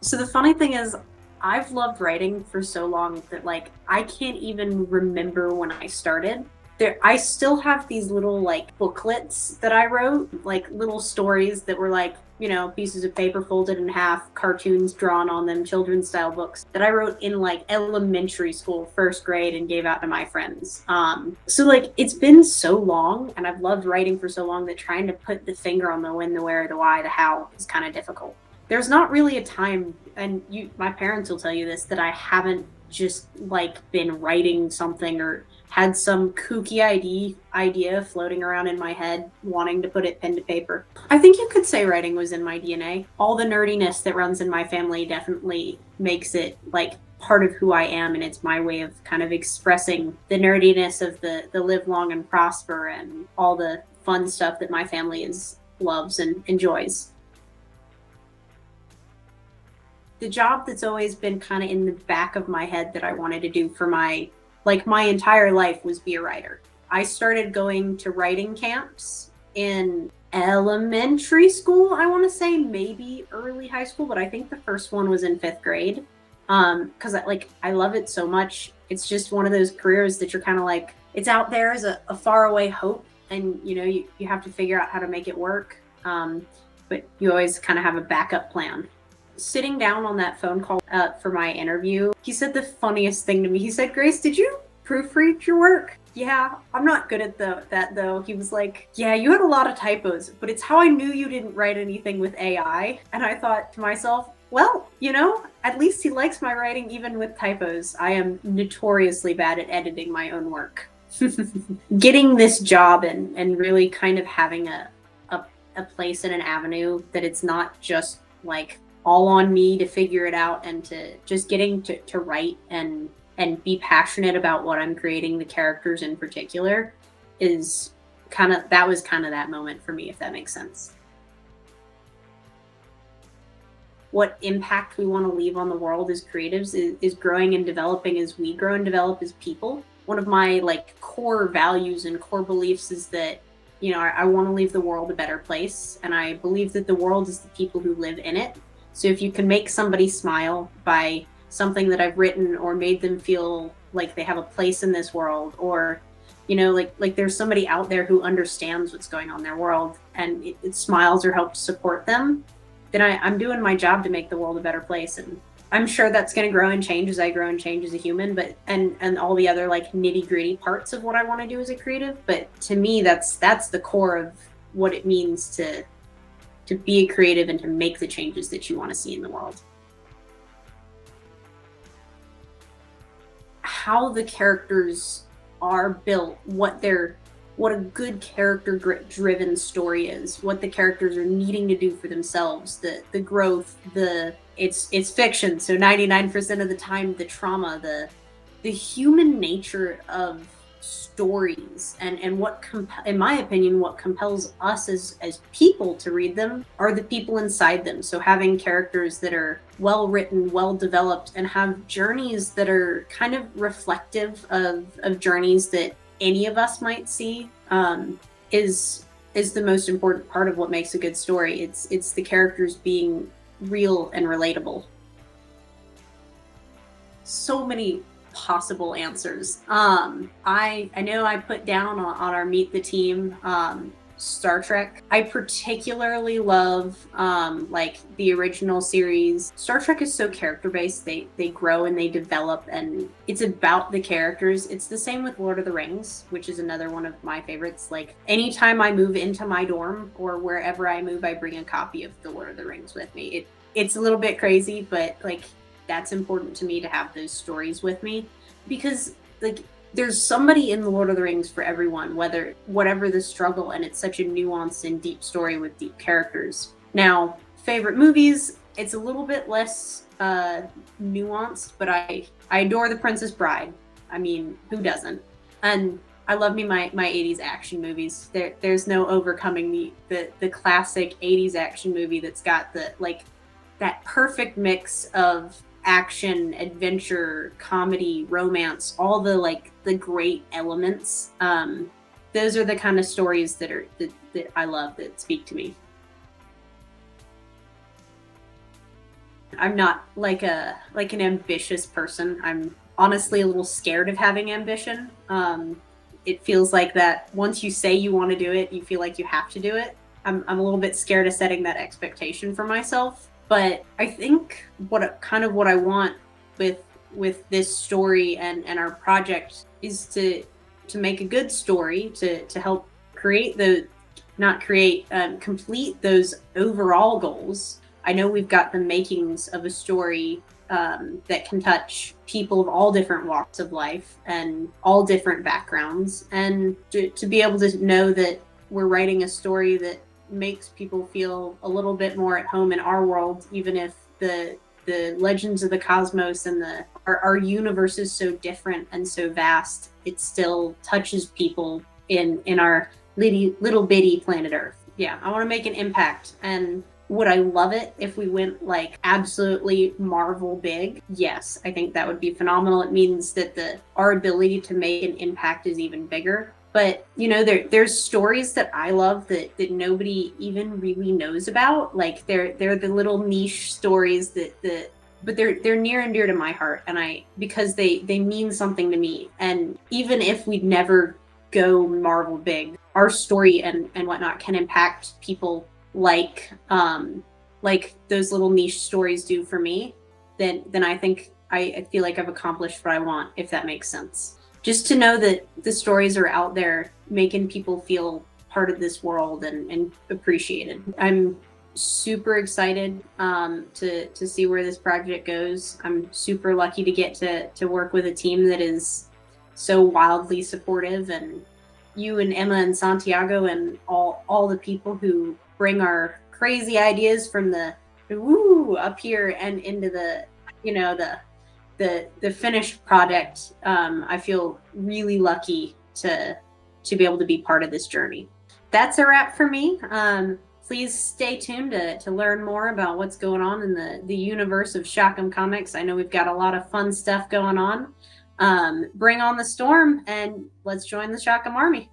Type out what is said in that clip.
So the funny thing is, I've loved writing for so long that like I can't even remember when I started. I still have these little like booklets that I wrote, like little stories that were like, pieces of paper folded in half, cartoons drawn on them, children's style books that I wrote in like elementary school, first grade, and gave out to my friends. So like it's been so long, and I've loved writing for so long that trying to put the finger on the when, the where, the why, the how is kind of difficult. There's not really a time, and my parents will tell you this, that I haven't just like been writing something or had some kooky idea floating around in my head wanting to put it pen to paper. I think you could say writing was in my DNA. All the nerdiness that runs in my family definitely makes it like part of who I am, and it's my way of kind of expressing the nerdiness of the live long and prosper and all the fun stuff that my family loves and enjoys. The job that's always been kind of in the back of my head that I wanted to do for my entire life was be a writer. I started going to writing camps in elementary school, I want to say, maybe early high school, but I think the first one was in 5th grade. Because I love it so much. It's just one of those careers that you're kind of like, it's out there as a faraway hope, and you have to figure out how to make it work. But you always kind of have a backup plan. Sitting down on that phone call for my interview, he said the funniest thing to me. He said, "Grace, did you proofread your work?" "Yeah, I'm not good at that though." He was like, "Yeah, you had a lot of typos, but it's how I knew you didn't write anything with AI." And I thought to myself, well, at least he likes my writing even with typos. I am notoriously bad at editing my own work. Getting this job and really kind of having a place and an avenue that it's not just like all on me to figure it out, and to just getting to write and be passionate about what I'm creating, the characters in particular, is that was kind of that moment for me, if that makes sense. What impact we want to leave on the world as creatives is growing and developing as we grow and develop as people. One of my like core values and core beliefs is that I want to leave the world a better place, and I believe that the world is the people who live in it. So if you can make somebody smile by something that I've written, or made them feel like they have a place in this world, or like there's somebody out there who understands what's going on in their world, and it smiles or helps support them, then I'm doing my job to make the world a better place. And I'm sure that's going to grow and change as I grow and change as a human, but and all the other like nitty gritty parts of what I want to do as a creative. But to me, that's the core of what it means to be a creative and to make the changes that you want to see in the world. How the characters are built, what a good character driven story is, what the characters are needing to do for themselves, the growth, it's fiction, so 99% of the time, the trauma, the human nature of stories, and what in my opinion, what compels us as people to read them are the people inside them. So having characters that are well written, well developed, and have journeys that are kind of reflective of journeys that any of us might see, is the most important part of what makes a good story. It's the characters being real and relatable. So many possible answers. I know I put down on our Meet the Team, Star Trek. I particularly love like the original series. Star Trek is so character based. They grow and they develop, and it's about the characters. It's the same with Lord of the Rings, which is another one of my favorites. Like anytime I move into my dorm or wherever I move, I bring a copy of the Lord of the Rings with me. It's a little bit crazy, but like that's important to me to have those stories with me, because like there's somebody in the Lord of the Rings for everyone, whatever the struggle, and it's such a nuanced and deep story with deep characters. Now, favorite movies, it's a little bit less nuanced, but I adore The Princess Bride. I mean, who doesn't? And I love me my 80s action movies. There's no overcoming the classic 80s action movie that's got that perfect mix of action, adventure, comedy, romance, all the great elements. Those are the kind of stories that I love, that speak to me. I'm not an ambitious person. I'm honestly a little scared of having ambition. It feels like that once you say you want to do it, you feel like you have to do it. I'm a little bit scared of setting that expectation for myself. But I think what I want with this story and our project is to make a good story to help create the not create complete those overall goals. I know we've got the makings of a story that can touch people of all different walks of life and all different backgrounds, and to be able to know that we're writing a story that makes people feel a little bit more at home in our world, even if the legends of the cosmos and our universe is so different and so vast, it still touches people in our little bitty planet Earth. Yeah, I want to make an impact. And would I love it if we went like absolutely Marvel big? Yes, I think that would be phenomenal. It means that our ability to make an impact is even bigger. But there's stories that I love that nobody even really knows about. Like they're the little niche stories but they're near and dear to my heart, and because they mean something to me. And even if we'd never go Marvel big, our story and whatnot can impact people like those little niche stories do for me. Then I think I feel like I've accomplished what I want, if that makes sense. Just to know that the stories are out there making people feel part of this world and appreciated. I'm super excited to see where this project goes. I'm super lucky to get to work with a team that is so wildly supportive, and you and Emma and Santiago and all the people who bring our crazy ideas from the woo up here and into the the finished product. I feel really lucky to be able to be part of this journey. That's a wrap for me. Please stay tuned to learn more about what's going on in the universe of Shockem Comics. I know we've got a lot of fun stuff going on. Bring on the storm and let's join the Shockem army.